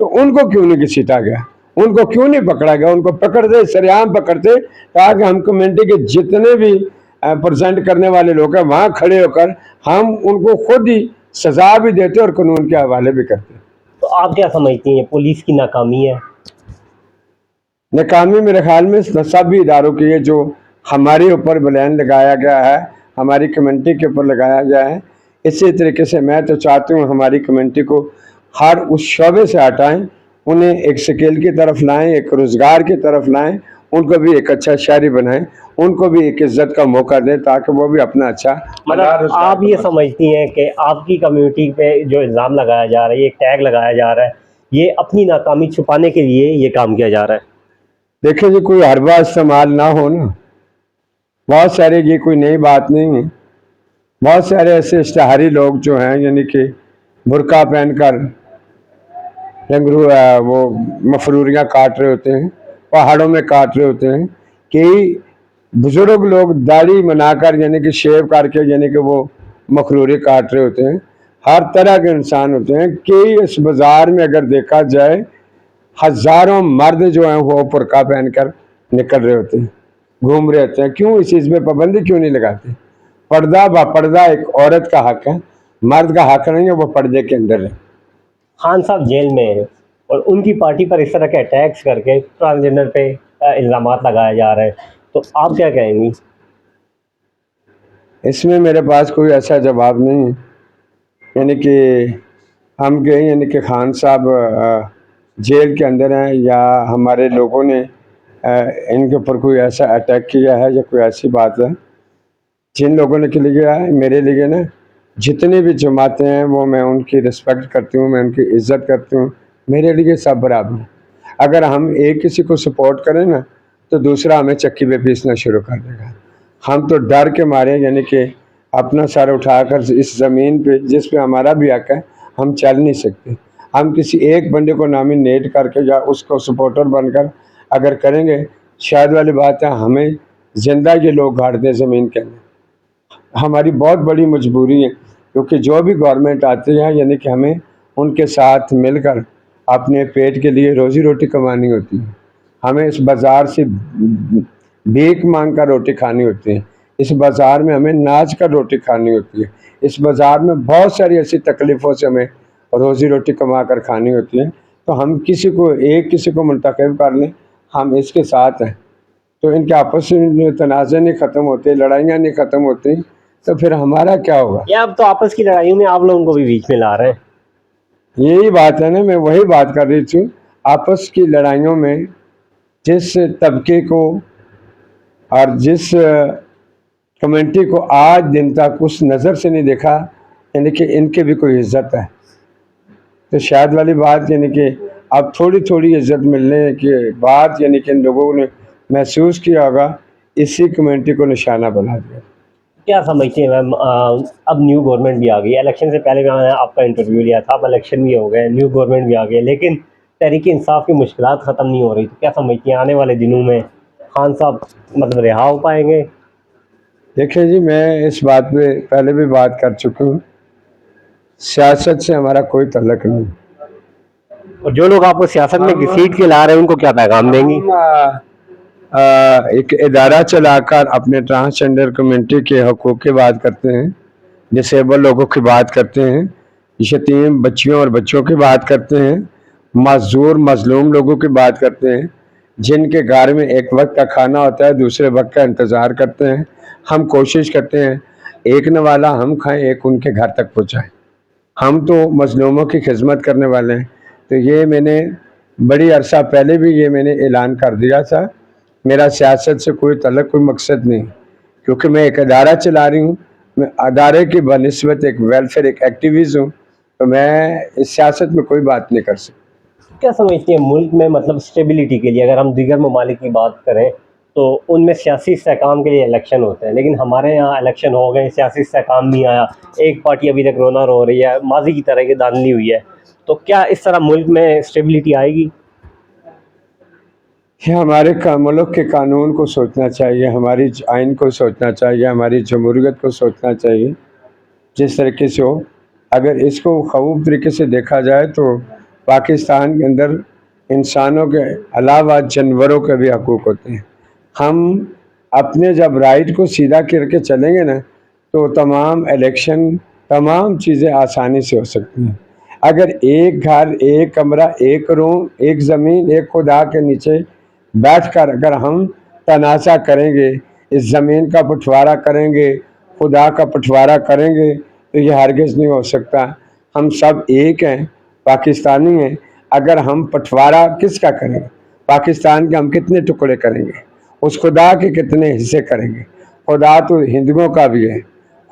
تو ان کو کیوں نہیں گھسیٹا گیا, ان کو کیوں نہیں پکڑا گیا؟ ان کو پکڑتے, سریعام پکڑتے, تاکہ ہم کمیونٹی کے جتنے بھی پریزنٹ کرنے والے لوگ ہیں وہاں کھڑے ہو کر ہم ان کو خود ہی سزا بھی دیتے اور قانون کے حوالے بھی کرتے. تو آپ کیا سمجھتی ہیں پولیس کی ناکامی ہے؟ ناکامی میرے خیال میں سبھی اداروں کی ہے. جو ہمارے اوپر بلین لگایا گیا ہے, ہماری کمیونٹی کے اوپر لگایا گیا ہے, اسی طریقے سے میں تو چاہتی ہوں ہماری کمیونٹی کو ہر اس شعبے سے ہٹائیں, انہیں ایک سکیل کی طرف لائیں, ایک روزگار کی طرف لائیں, ان کو بھی ایک اچھا شہری بنائیں, ان کو بھی ایک عزت کا موقع دیں تاکہ وہ بھی اپنا اچھا مطلب آپ یہ سمجھتی ہیں کہ آپ کی کمیونٹی پہ جو الزام لگایا جا رہا ہے, یہ ٹیگ لگایا جا رہا ہے, یہ اپنی ناکامی چھپانے کے لیے یہ کام کیا جا رہا ہے؟ دیکھیں جی, کوئی حربہ استعمال نہ ہو نا, بہت سارے, یہ کوئی نئی بات نہیں ہے, بہت سارے ایسے اشتہاری لوگ جو ہیں یعنی کہ برقع پہن کر وہ مفروریاں کاٹ رہے ہوتے ہیں, پہاڑوں میں کاٹ رہے ہوتے ہیں, کئی بزرگ لوگ داڑھی بنا کر یعنی کہ شیو کر کے یعنی کہ وہ مفروری کاٹ رہے ہوتے ہیں, ہر طرح کے انسان ہوتے ہیں. کئی اس بازار میں اگر دیکھا جائے ہزاروں مرد جو ہیں وہ برقع پہن کر نکل رہے ہوتے ہیں, گھوم رہے ہوتے ہیں. کیوں اس چیز پہ پابندی کیوں نہیں لگاتے؟ پردہ با پردہ ایک عورت کا حق ہے, مرد کا حق نہیں ہے وہ پردے کے اندر ہے. خان صاحب جیل میں ہیں اور ان کی پارٹی پر اس طرح کے اٹیکس کر کے ٹرانسجنڈر پہ الزامات لگائے جا رہے ہیں, تو آپ کیا کہیں گی؟ اس میں میرے پاس کوئی ایسا جواب نہیں ہے. یعنی کہ ہم کہیں یعنی کہ خان صاحب جیل کے اندر ہیں یا ہمارے لوگوں نے ان کے اوپر کوئی ایسا اٹیک کیا ہے یا کوئی ایسی بات ہے. جن لوگوں نے کیا ہے, میرے لیے نا جتنی بھی جماعتیں ہیں وہ میں ان کی رسپیکٹ کرتی ہوں, میں ان کی عزت کرتی ہوں, میرے لیے سب برابر ہیں. اگر ہم ایک کسی کو سپورٹ کریں نا تو دوسرا ہمیں چکی پہ پیسنا شروع کر دے گا. ہم تو ڈر کے مارے یعنی کہ اپنا سر اٹھا کر اس زمین پہ جس پہ ہمارا بھی حق ہے ہم چل نہیں سکتے. ہم کسی ایک بندے کو نامینیٹ کر کے یا اس کو سپورٹر بن کر اگر کریں گے, شاید والی بات ہے ہمیں زندہ یہ لوگ گاڑ دیں زمین کے اندر. ہماری بہت بڑی مجبوری ہے, کیونکہ جو بھی گورنمنٹ آتی ہے یعنی کہ ہمیں ان کے ساتھ مل کر اپنے پیٹ کے لیے روزی روٹی کمانی ہوتی ہے. ہمیں اس بازار سے بھیک مانگ کر روٹی کھانی ہوتی ہے, اس بازار میں ہمیں ناچ کر روٹی کھانی ہوتی ہے, اس بازار میں بہت ساری ایسی تکلیفوں سے ہمیں روزی روٹی کما کر کھانی ہوتی ہے. تو ہم کسی کو منتخب کر لیں, ہم اس کے ساتھ ہیں, تو ان کے آپس میں تنازع نہیں ختم ہوتے, لڑائیاں نہیں ختم ہوتی, تو پھر ہمارا کیا ہوگا؟ یا اب تو آپس کی لڑائیوں میں آپ لوگوں کو بھی بیچ میں لا رہے ہیں. یہی بات ہے نا, میں وہی بات کر رہی تھی. آپس کی لڑائیوں میں جس طبقے کو اور جس کمیونٹی کو آج دن تک اس نظر سے نہیں دیکھا یعنی کہ ان کی بھی کوئی عزت ہے, تو شاید والی بات یعنی کہ اب تھوڑی تھوڑی عزت ملنے کے بعد یعنی کہ ان لوگوں نے محسوس کیا ہوگا, اسی کمیونٹی کو نشانہ بنا دیا. کیا سمجھتے ہیں میم, اب نیو گورنمنٹ بھی آ گئی ہے, الیکشن سے پہلے میں نے آپ کا انٹرویو لیا تھا, اب الیکشن بھی ہو گئے, نیو گورنمنٹ بھی آ گئی ہے, لیکن تحریک انصاف کی مشکلات ختم نہیں ہو رہی. تو کیا سمجھتی ہیں آنے والے دنوں میں خان صاحب مطلب رہا ہو پائیں گے؟ دیکھیں جی, میں اس بات پہ پہلے بھی بات کر چکا ہوں, سیاست سے ہمارا کوئی تعلق نہیں. اور جو لوگ آپ کو سیاست میں گھسیٹ کے لا رہے ہیں ان کو کیا پیغام دیں گی؟ ایک ادارہ چلا کر اپنے ٹرانسجنڈر کمیونٹی کے حقوق کی بات کرتے ہیں, ڈسیبل لوگوں کی بات کرتے ہیں, یتیم بچیوں اور بچوں کی بات کرتے ہیں, معذور مظلوم لوگوں کی بات کرتے ہیں, جن کے گھر میں ایک وقت کا کھانا ہوتا ہے دوسرے وقت کا انتظار کرتے ہیں. ہم کوشش کرتے ہیں ایک نوالا ہم کھائیں ایک ان کے گھر تک پہنچائیں. ہم تو مظلوموں کی خدمت کرنے والے ہیں. تو یہ میں نے بڑی عرصہ پہلے بھی یہ میں نے اعلان کر دیا تھا, میرا سیاست سے کوئی تعلق کوئی مقصد نہیں, کیونکہ میں ایک ادارہ چلا رہی ہوں, میں ادارے کی بنسبت ایک ویلفیئر ایک ایکٹیویسٹ ہوں, تو میں اس سیاست میں کوئی بات نہیں کر سکتا. کیا سمجھتے ہیں ملک میں مطلب اسٹیبلٹی کے لیے, اگر ہم دیگر ممالک کی بات کریں تو ان میں سیاسی استحکام کے لیے الیکشن ہوتے ہیں, لیکن ہمارے یہاں الیکشن ہو گئے, سیاسی استحکام نہیں آیا, ایک پارٹی ابھی تک رونا رو رہی ہے, ماضی کی طرح کی دھاندلی ہوئی ہے. تو کیا اس طرح ملک میں اسٹیبلٹی آئے گی؟ ہمارے ملک کے قانون کو سوچنا چاہیے, ہماری آئین کو سوچنا چاہیے, ہماری جمہوریت کو سوچنا چاہیے. جس طریقے سے ہو, اگر اس کو خوب طریقے سے دیکھا جائے تو پاکستان کے اندر انسانوں کے علاوہ جانوروں کے بھی حقوق ہوتے ہیں. ہم اپنے جب رائٹ کو سیدھا کر کے چلیں گے نا تو تمام الیکشن تمام چیزیں آسانی سے ہو سکتی ہیں. اگر ایک گھر، ایک کمرہ، ایک روم، ایک زمین، ایک خدا کے نیچے بیٹھ کر اگر ہم تنازع کریں گے، اس زمین کا بٹوارا کریں گے، خدا کا بٹوارا کریں گے تو یہ ہرگز نہیں ہو سکتا. ہم سب ایک ہیں، پاکستانی ہیں. اگر ہم بٹوارا کس کا کریں گے؟ پاکستان کے ہم کتنے ٹکڑے کریں گے؟ اس خدا کے کتنے حصے کریں گے؟ خدا تو ہندوؤں کا بھی ہے،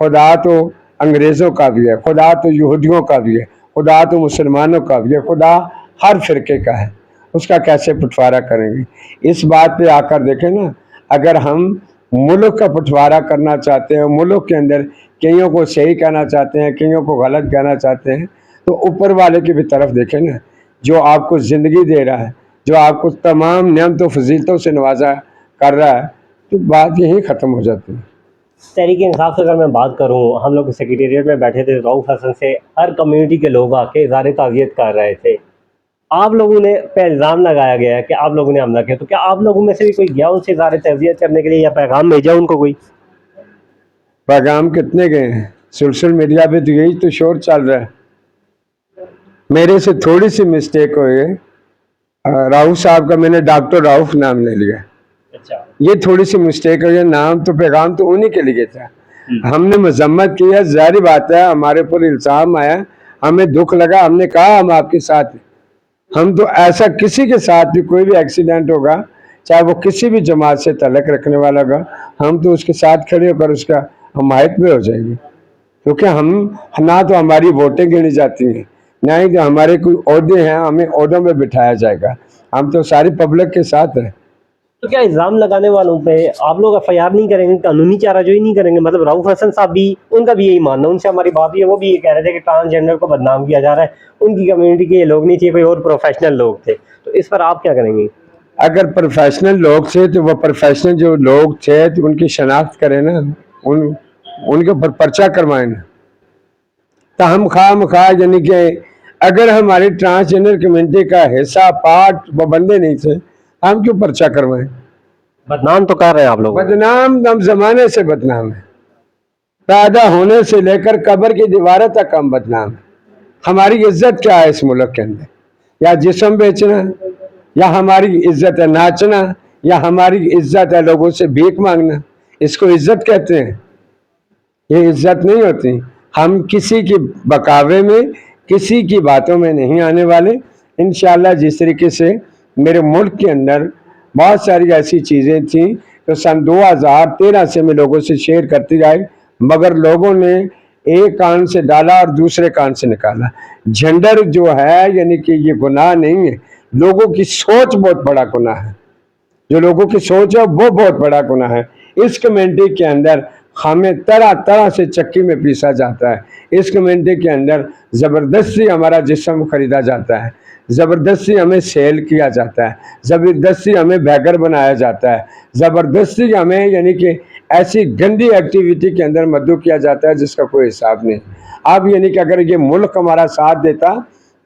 خدا تو انگریزوں کا بھی ہے، خدا تو یہودیوں کا بھی ہے، خدا تو مسلمانوں کا بھی ہے، خدا ہر فرقے کا ہے. اس کا کیسے بٹوارا کریں گے؟ اس بات پہ آ کر دیکھیں نا، اگر ہم ملک کا بٹوارا کرنا چاہتے ہیں، ملک کے اندر کئیوں کو صحیح کہنا چاہتے ہیں، کئیوں کو غلط کہنا چاہتے ہیں، تو اوپر والے کی بھی طرف دیکھیں نا، جو آپ کو زندگی دے رہا ہے، جو آپ کو تمام نعمتوں فضیلتوں سے نوازا کر رہا ہے، تو بات یہی ختم ہو جاتی ہے. تحریک انصاف سے اگر میں بات کروں، ہم لوگ سیکریٹریٹ میں بیٹھے تھے، رؤف حسن سے ہر کمیونٹی کے لوگ آ کے اظہار تعزیت کر رہے تھے. آپ لوگوں نے پہ الزام لگایا گیا ہے کہ آپ لوگوں نے حملہ کیا، تو کیا آپ لوگوں میں سے بھی کوئی گیا ان سے اظہار تعزیت کرنے کے لیے یا پیغام بھیجا ان کو کوئی؟ پیغام کتنے گئے ہیں؟ سوشل میڈیا پہ تو یہی تو شور چل رہا ہے. میرے سے تھوڑی سی مسٹیک ہوئی ہے، راؤف صاحب کا میں نے ڈاکٹر راؤف نام لے لیا. اچھا. یہ تھوڑی سی مسٹیک ہوئی ہے. نام تو پیغام تو انہی کے لیے تھا. ہم نے مذمت کی ہے، ظاہری بات ہے ہمارے پر الزام آیا، ہمیں دکھ لگا، ہم نے کہا ہم آپ کے ساتھ ہیں. ہم تو ایسا کسی کے ساتھ بھی کوئی بھی ایکسیڈنٹ ہوگا، چاہے وہ کسی بھی جماعت سے تعلق رکھنے والا ہوگا، ہم تو اس کے ساتھ کھڑے ہو کر اس کا حمایت میں ہو جائیں گے. کیونکہ ہم نہ تو ہماری ووٹیں گنی جاتی ہیں، نہ ہی جو ہمارے کوئی عہدے ہیں ہمیں عہدوں میں بٹھایا جائے گا. ہم تو ساری پبلک کے ساتھ ہیں. تو کیا الزام لگانے والوں پہ آپ لوگ ایف آئی آر نہیں کریں گے، قانونی چارہ جوئی نہیں کریں گے؟ مطلب رؤف حسن صاحب بھی، ان کا بھی یہی ماننا، ان سے ہماری بات ہوئی ہے، وہ بھی یہ کہہ رہے تھے کہ ٹرانسجینڈر کو بدنام کیا جا رہا ہے، ان کی کمیونٹی کے یہ لوگ نہیں تھے، کوئی اور پروفیشنل لوگ تھے. تو اس پر آپ کیا کریں گے؟ اگر پروفیشنل لوگ تھے تو وہ پروفیشنل جو لوگ تھے تو ان کی شناخت کریں نا، ان کے اوپر پرچہ کروائیں نا. تو ہم خواہ مخواہ یعنی کہ اگر ہماری ٹرانسجینڈر کمیونٹی کا حصہ پارٹ وہ بندے نہیں تھے، ہم کیوں پرچہ کروائیں؟ بدنام تو کر رہے ہیں آپ لوگ. بدنام ہم زمانے سے بدنام ہیں، پیدا ہونے سے لے کر قبر کی دیواروں تک ہم بدنام ہیں. ہماری عزت کیا ہے اس ملک کے اندر؟ یا جسم بیچنا، یا ہماری عزت ہے ناچنا، یا ہماری عزت ہے لوگوں سے بھیک مانگنا؟ اس کو عزت کہتے ہیں؟ یہ عزت نہیں ہوتی. ہم کسی کی بکاوے میں، کسی کی باتوں میں نہیں آنے والے. انشاءاللہ جس طریقے سے میرے ملک کے اندر بہت ساری ایسی چیزیں تھیں تو سن 2013 سے میں لوگوں سے شیئر کرتی آئی، مگر لوگوں نے ایک کان سے ڈالا اور دوسرے کان سے نکالا. جھنڈر جو ہے یعنی کہ یہ گناہ نہیں ہے، لوگوں کی سوچ بہت بڑا گناہ ہے. جو لوگوں کی سوچ ہے وہ بہت بڑا گناہ ہے. اس کمیونٹی کے اندر ہمیں طرح طرح سے چکی میں پیسا جاتا ہے. اس کمیونٹی کے اندر زبردستی ہمارا جسم خریدا جاتا ہے، زبردستی ہمیں سیل کیا جاتا ہے، زبردستی ہمیں بیگر بنایا جاتا ہے، زبردستی ہمیں یعنی کہ ایسی گندی ایکٹیویٹی کے اندر مدعو کیا جاتا ہے جس کا کوئی حساب نہیں. اب یعنی کہ اگر یہ ملک ہمارا ساتھ دیتا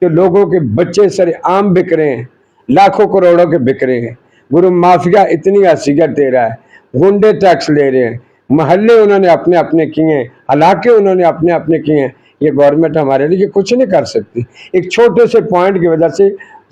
تو لوگوں کے بچے سر عام بک رہے ہیں، لاکھوں کروڑوں کے بک رہے ہیں. گرو مافیا اتنی حیثیت دے رہا ہے، گنڈے ٹیکس لے رہے ہیں، محلے انہوں نے اپنے اپنے کیے ہیں، علاقے انہوں نے اپنے اپنے کیے ہیں. یہ گورنمنٹ ہمارے لیے کچھ نہیں کر سکتی. ایک چھوٹے سے پوائنٹ کی وجہ سے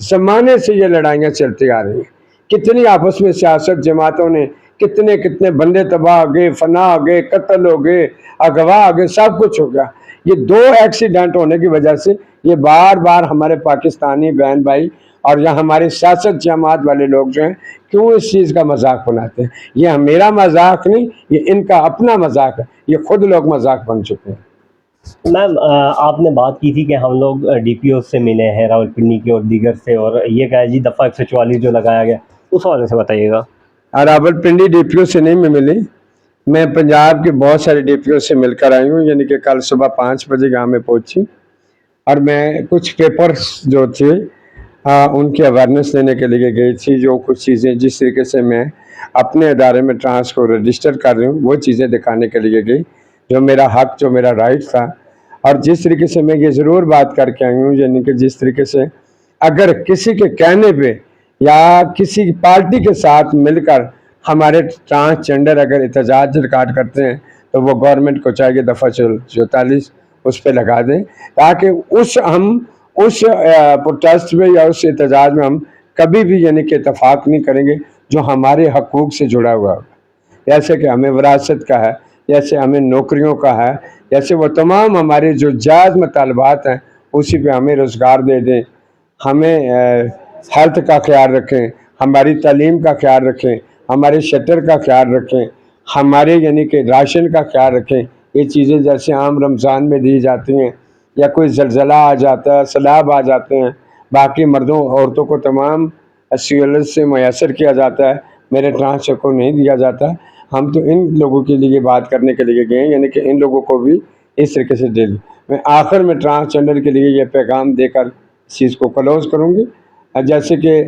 زمانے سے یہ لڑائیاں چلتی آ رہی ہیں. کتنی آپس میں سیاست جماعتوں نے کتنے بندے تباہ ہو گئے، فنا ہو گئے، قتل ہو گئے، اغوا ہو گئے، سب کچھ ہو گیا. یہ 2 ایکسیڈنٹ ہونے کی وجہ سے یہ بار بار ہمارے پاکستانی بہن بھائی اور یہاں ہمارے سیاست جماعت والے لوگ جو ہیں کیوں اس چیز کا مذاق بناتے ہیں؟ یہ میرا مذاق نہیں، یہ ان کا اپنا مذاق ہے. یہ خود لوگ مذاق بن چکے ہیں. میم آپ نے بات کی تھی کہ ہم لوگ ڈی پی او سے ملے ہیں راولپنڈی کے اور دیگر سے، اور یہ کہا جی دفعہ 144 جو لگایا گیا اس حوالے سے بتائیے گا. راولپنڈی ڈی پی او سے نہیں میں ملی، میں پنجاب کے بہت سارے ڈی پی او سے مل کر آئی ہوں. یعنی کہ کل صبح 5 بجے گاؤں میں پہنچی اور میں کچھ پیپرز جو تھے ان کی اویئرنیس لینے کے لیے گئی تھی. جو کچھ چیزیں جس طریقے سے میں اپنے ادارے میں ٹرانس کو رجسٹر کر رہی ہوں وہ چیزیں دکھانے کے لیے گئی، جو میرا حق، جو میرا رائٹ تھا. اور جس طریقے سے میں یہ ضرور بات کر کے آئی ہوں یعنی کہ جس طریقے سے اگر کسی کے کہنے پہ یا کسی پارٹی کے ساتھ مل کر ہمارے ٹرانسجینڈر اگر احتجاج ریکارڈ کرتے ہیں تو وہ گورنمنٹ کو چاہیے دفعہ 44 اس پہ لگا دیں، تاکہ ہم اس پروٹیسٹ میں یا اس احتجاج میں ہم کبھی بھی یعنی کہ اتفاق نہیں کریں گے جو ہمارے حقوق سے جڑا ہوا ہوگا، جیسے کہ ہمیں وراثت کا ہے، جیسے ہمیں نوکریوں کا ہے، جیسے وہ تمام ہمارے جو جائز مطالبات ہیں اسی پہ ہمیں روزگار دے دیں، ہمیں ہیلتھ کا خیال رکھیں، ہماری تعلیم کا خیال رکھیں، ہمارے شٹر کا خیال رکھیں، ہمارے یعنی کہ راشن کا خیال رکھیں۔ یہ چیزیں جیسے عام رمضان میں دی جاتی ہیں یا کوئی زلزلہ آ جاتا ہے، سیلاب آ جاتے ہیں، باقی مردوں عورتوں کو تمام سہولت سے میسر کیا جاتا ہے، میرے ٹرانس کو نہیں دیا جاتا۔ ہم تو ان لوگوں کے لیے بات کرنے کے لیے گئے ہیں، یعنی کہ ان لوگوں کو بھی اس طریقے سے دے دیں۔ میں آخر میں ٹرانسجینڈر کے لیے یہ پیغام دے کر اس چیز کو کلوز کروں گی، جیسے کہ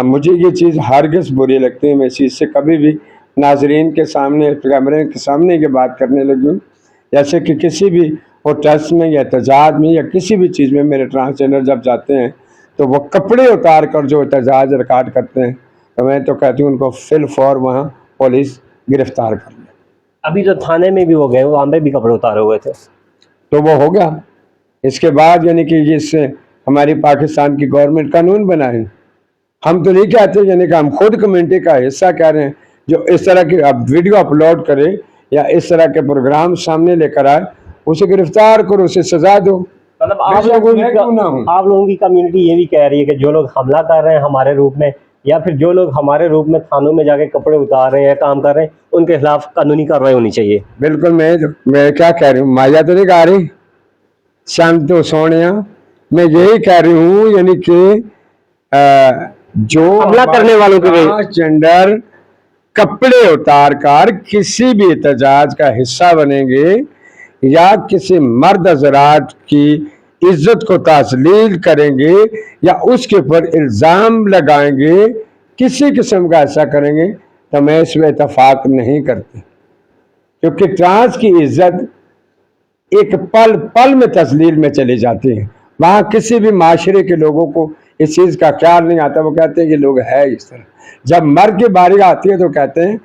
مجھے یہ چیز ہرگز بری لگتی ہے، میں اس چیز سے کبھی بھی ناظرین کے سامنے کیمرے کے سامنے یہ بات کرنے لگی ہوں، جیسے کہ کسی بھی پروٹیسٹ میں یا احتجاج میں یا کسی بھی چیز میں میرے ٹرانسجینڈر جب جاتے ہیں تو وہ کپڑے اتار کر جو احتجاج ریکارڈ کرتے ہیں تو میں تو کہتی ہوں ان کو فی الفور وہاں پولیس گرفتار کر لے۔ ابھی جو تھانے میں بھی وہ گئے وہاں پہ بھی کپڑے اتارے ہوئے تھے، تو وہ ہو گیا۔ اس کے بعد یعنی کہ اس سے ہماری پاکستان کی گورنمنٹ قانون بنائے، ہم تو نہیں کہتے یعنی کہ ہم خود کمیونٹی کا حصہ کہہ رہے ہیں، جو اس طرح کی ویڈیو اپلوڈ کرے یا اس طرح کے پروگرام سامنے لے کر آئے اسے گرفتار کرو، اسے سزا دو۔ مطلب آپ لوگوں کی کمیونٹی یہ بھی کہہ رہی ہے کہ جو لوگ حملہ کر رہے ہیں ہمارے روپ میں یا پھر جو لوگ ہمارے روپ میں تھانوں میں جا کے کپڑے اتار رہے ہیں کام کر رہے ہیں ان کے خلاف قانونی کارروائی ہونی چاہیے۔ بالکل، میں کیا کہہ رہی ہوں، مایا تو نہیں کہہ رہی، شام تو سونیا، میں یہی کہہ رہی ہوں یعنی کہ جو حملہ کرنے والوں کے ٹرانسجینڈر کپڑے اتار کر کسی بھی احتجاج کا حصہ بنیں گے یا کسی مرد حضرات کی عزت کو تذلیل کریں گے یا اس کے اوپر الزام لگائیں گے، کسی قسم کا ایسا کریں گے تو میں اس میں اتفاق نہیں کرتی، کیونکہ ٹرانس کی عزت ایک پل پل میں تذلیل میں چلی جاتی ہے۔ وہاں کسی بھی معاشرے کے لوگوں کو اس چیز کا خیال نہیں آتا، وہ کہتے ہیں کہ لوگ ہے اس طرح۔ جب مرد کی باری آتی ہے تو کہتے ہیں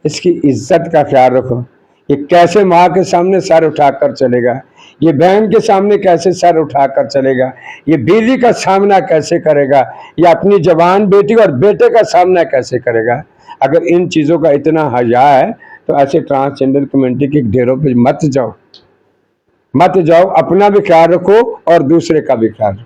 اس کی عزت کا خیال رکھو، یہ کیسے ماں کے سامنے سر اٹھا کر چلے گا، یہ بہن کے سامنے کیسے سر اٹھا کر چلے گا، یہ بیوی کا سامنا کیسے کرے گا، یا اپنی جوان بیٹی اور بیٹے کا سامنا کیسے کرے گا۔ اگر ان چیزوں کا اتنا حیا ہے تو ایسے ٹرانسجینڈر کمیونٹی کے ڈھیروں پہ مت جاؤ، اپنا بھی خیال رکھو اور دوسرے کا بھی خیال رکھو۔